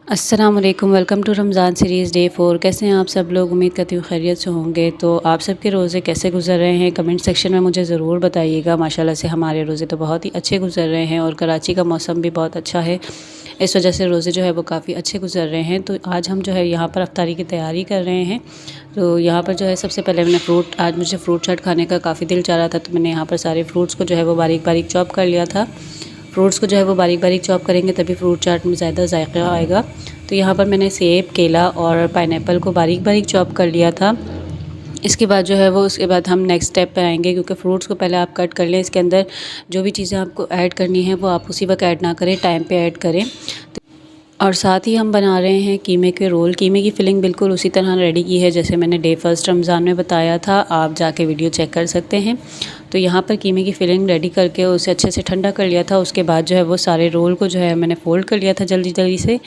अस्सलाम वालेकुम, welcome to Ramzan series day 4। कैसे हैं आप सब लोग? उम्मीद करती हूँ खैरियत से होंगे। तो आप सब के रोज़े कैसे गुजर रहे हैं कमेंट सेक्शन में मुझे ज़रूर बताइएगा। माशाल्लाह से हमारे रोज़े तो बहुत ही अच्छे गुजर रहे हैं और कराची का मौसम भी बहुत अच्छा है, इस वजह से रोज़े जो है वो काफ़ी अच्छे गुजर रहे हैं। तो आज हम जो है यहाँ पर अफ्तारी की तैयारी कर रहे हैं। तो यहाँ पर जो है सबसे पहले मैंने आज मुझे फ्रूट चाट खाने का काफ़ी दिल चाह रहा था, तो मैंने यहाँ पर सारे फ्रूट्स को जो है वो बारीक बारीक चॉप कर लिया था। फ्रूट्स को जो है वो बारीक बारीक चॉप करेंगे तभी फ्रूट चाट में ज़्यादा जायका आएगा। तो यहाँ पर मैंने सेब, केला और पाइनएप्पल को बारीक बारीक चॉप कर लिया था। इसके बाद जो है वो उसके बाद हम नेक्स्ट स्टेप पे आएंगे, क्योंकि फ्रूट्स को पहले आप कट कर लें। इसके अंदर जो भी चीज़ें आपको ऐड करनी है वो आप उसी वक्त ऐड ना करें, टाइम पे ऐड करें। और साथ ही हम बना रहे हैं कीमे के रोल। कीमे की फिलिंग बिल्कुल उसी तरह रेडी की है जैसे मैंने डे फर्स्ट रमज़ान में बताया था, आप जाके वीडियो चेक कर सकते हैं। तो यहाँ पर कीमे की फिलिंग रेडी करके उसे अच्छे से ठंडा कर लिया था। उसके बाद जो है वो सारे रोल को जो है मैंने फ़ोल्ड कर लिया था जल्दी जल्दी से,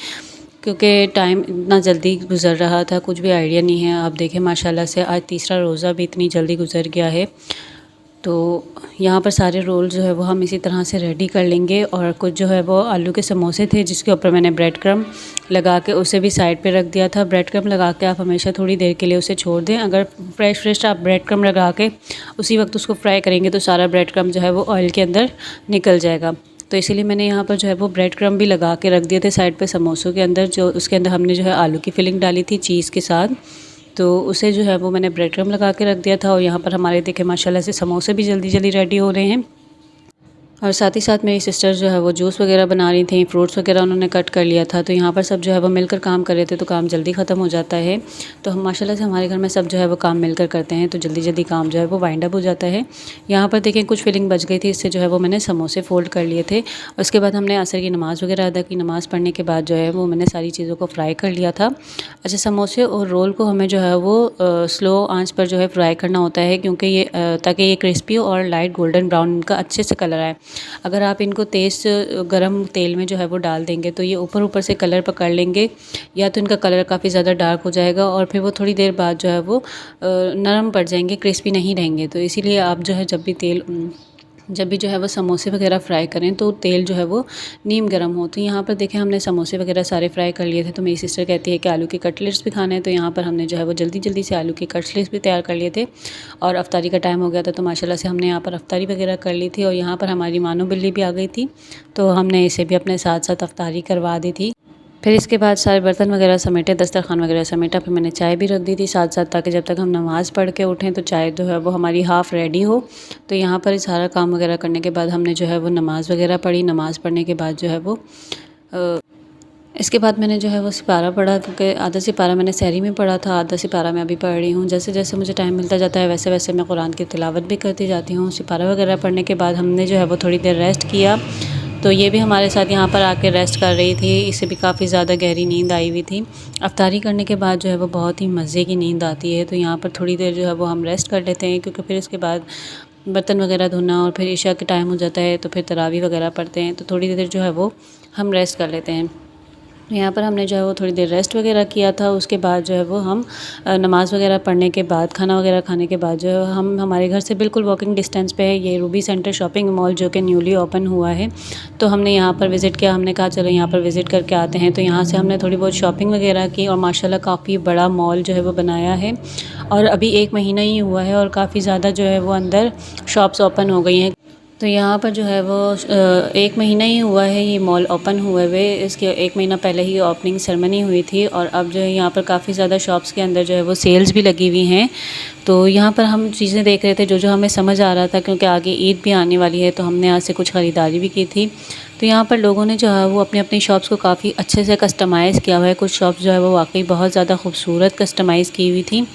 क्योंकि टाइम इतना जल्दी गुज़र रहा था, कुछ भी आइडिया नहीं है। आप देखें माशाल्लाह से आज तीसरा रोज़ा भी इतनी जल्दी गुज़र गया है। तो यहाँ पर सारे रोल जो है वो हम इसी तरह से रेडी कर लेंगे। और कुछ जो है वो आलू के समोसे थे जिसके ऊपर मैंने ब्रेड क्रम्ब लगा के उसे भी साइड पे रख दिया था। ब्रेड क्रम्ब लगा के आप हमेशा थोड़ी देर के लिए उसे छोड़ दें। अगर फ्रेश आप ब्रेड क्रम्ब लगा के उसी वक्त उसको फ्राई करेंगे तो सारा ब्रेड क्रम्ब जो है वो ऑयल के अंदर निकल जाएगा। तो इसीलिए मैंने यहाँ पर जो है वो ब्रेड क्रम्ब भी लगा के रख दिए थे साइड पे समोसों के अंदर। जो उसके अंदर हमने जो है आलू की फिलिंग डाली थी चीज़ के साथ, तो उसे जो है वो मैंने ब्रेड क्रम्ब लगा के रख दिया था। और यहाँ पर हमारे देखे माशाल्लाह से समोसे भी जल्दी जल्दी रेडी हो रहे हैं। और साथ ही साथ मेरी सिस्टर जो है वो जूस वगैरह बना रही थी, फ्रूट्स वगैरह उन्होंने कट कर लिया था। तो यहाँ पर सब जो है वो मिलकर काम कर रहे थे, तो काम जल्दी ख़त्म हो जाता है। तो हम माशाल्लाह से हमारे घर में सब जो है वो काम मिलकर करते हैं, तो जल्दी जल्दी काम जो है वो वाइंड अप हो जाता है। यहाँ पर देखें कुछ फिलिंग बच गई थी, इससे जो है वो मैंने समोसे फ़ोल्ड कर लिए थे। उसके बाद हमने असर की नमाज़ वगैरह अदा की। नमाज़ पढ़ने के बाद जो है वो मैंने सारी चीज़ों को फ्राई कर लिया था। अच्छा, समोसे और रोल को हमें जो है वो स्लो आंच पर जो है फ्राई करना होता है, क्योंकि ये ताकि ये क्रिस्पी और लाइट गोल्डन ब्राउन इनका अच्छे से कलर आए। अगर आप इनको तेज़ गरम तेल में जो है वो डाल देंगे तो ये ऊपर ऊपर से कलर पकड़ लेंगे, या तो इनका कलर काफ़ी ज़्यादा डार्क हो जाएगा और फिर वो थोड़ी देर बाद जो है वो नरम पड़ जाएंगे, क्रिस्पी नहीं रहेंगे। तो इसीलिए आप जो है जब भी जो है वो समोसे वगैरह फ्राई करें तो तेल जो है वो नीम गर्म हो। तो यहाँ पर देखें हमने समोसे वगैरह सारे फ्राई कर लिए थे। तो मेरी सिस्टर कहती है कि आलू के कटलेट्स भी खाने हैं, तो यहाँ पर हमने जो है वो जल्दी जल्दी से आलू के कटलेट्स भी तैयार कर लिए थे। और अफ्तारी का टाइम हो गया था, तो माशाल्लाह से हमने यहाँ पर अफ्तारी वगैरह कर ली थी। और यहाँ पर हमारी मानो बिल्ली भी आ गई थी, तो हमने इसे भी अपने साथ साथ अफ्तारी करवा दी थी। फिर इसके बाद सारे बर्तन वगैरह समेटे, दस्तरखान वगैरह समेटा। फिर मैंने चाय भी रख दी थी साथ साथ, ताकि जब तक हम नमाज़ पढ़ के उठें तो चाय जो है वो हमारी हाफ़ रेडी हो। तो यहाँ पर सारा काम वगैरह करने के बाद हमने जो है वो नमाज़ वगैरह पढ़ी। नमाज़ पढ़ने के बाद जो है वो इसके बाद मैंने जो है वो सिपारा पढ़ा, क्योंकि आधा सिपारा मैंने सहरी में पढ़ा था, आधा सिपारा मैं अभी पढ़ रही हूँ। जैसे जैसे मुझे टाइम मिलता जाता है वैसे वैसे मैं कुरान की तिलावत भी करती जाती हूँ। सिपारा वगैरह पढ़ने के बाद हमने जो है वो थोड़ी देर रेस्ट किया। तो ये भी हमारे साथ यहाँ पर आके रेस्ट कर रही थी, इसे भी काफ़ी ज़्यादा गहरी नींद आई हुई थी। अफ्तारी करने के बाद जो है वो बहुत ही मज़े की नींद आती है। तो यहाँ पर थोड़ी देर जो है वो हम रेस्ट कर लेते हैं, क्योंकि फिर इसके बाद बर्तन वगैरह धोना और फिर इशा के टाइम हो जाता है, तो फिर तरावी वगैरह पढ़ते हैं। तो थोड़ी देर जो है वो हम रेस्ट कर लेते हैं। यहाँ पर हमने जो है वो थोड़ी देर रेस्ट वगैरह किया था। उसके बाद जो है वो हम नमाज़ वगैरह पढ़ने के बाद, खाना वगैरह खाने के बाद जो है हम हमारे घर से बिल्कुल वॉकिंग डिस्टेंस पे है ये रूबी सेंटर शॉपिंग मॉल, जो कि न्यूली ओपन हुआ है। तो हमने यहाँ पर विज़िट किया, हमने कहा चलो यहाँ पर विज़िट करके आते हैं। तो यहाँ से हमने थोड़ी बहुत शॉपिंग वगैरह की और माशाल्लाह काफ़ी बड़ा मॉल जो है वो बनाया है। और अभी 1 महीना ही हुआ है और काफ़ी ज़्यादा जो है वो अंदर शॉप्स ओपन हो गई हैं। तो यहाँ पर जो है वो 1 महीना ही हुआ है ये मॉल ओपन हुए हुए। इसके 1 महीना पहले ही ओपनिंग सेरेमनी हुई थी। और अब जो है यहाँ पर काफ़ी ज़्यादा शॉप्स के अंदर जो है वो सेल्स भी लगी हुई हैं। तो यहाँ पर हम चीज़ें देख रहे थे जो हमें समझ आ रहा था, क्योंकि आगे ईद भी आने वाली है, तो हमने आज से कुछ ख़रीदारी भी की थी। तो यहाँ पर लोगों ने जो है वो अपनी अपनी शॉप्स को काफ़ी अच्छे से कस्टमाइज़ किया हुआ है। कुछ शॉप्स जो है वो वाकई बहुत ज़्यादा खूबसूरत कस्टमाइज़ की हुई थी।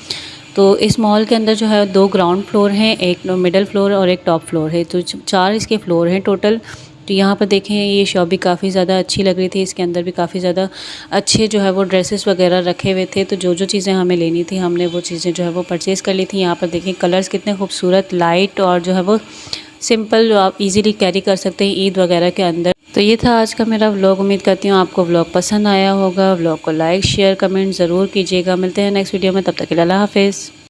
तो इस मॉल के अंदर जो है 2 ग्राउंड फ्लोर हैं, एक मिडल फ्लोर और एक टॉप फ्लोर है, तो 4 इसके फ्लोर हैं टोटल। तो यहाँ पर देखें ये शॉप भी काफ़ी ज़्यादा अच्छी लग रही थी। इसके अंदर भी काफ़ी ज़्यादा अच्छे जो है वो ड्रेसेस वगैरह रखे हुए थे। तो जो जो चीज़ें हमें लेनी थी हमने वो चीज़ें जो है वो परचेज़ कर ली थी। यहाँ पर देखें कलर्स कितने खूबसूरत, लाइट और जो है वो सिंपल, जो आप इजीली कैरी कर सकते हैं ईद वगैरह के अंदर। तो ये था आज का मेरा व्लॉग। उम्मीद करती हूँ आपको व्लॉग पसंद आया होगा। व्लॉग को लाइक शेयर कमेंट ज़रूर कीजिएगा। मिलते हैं नेक्स्ट वीडियो में, तब तक के लिए अल्लाह हाफ़िज़।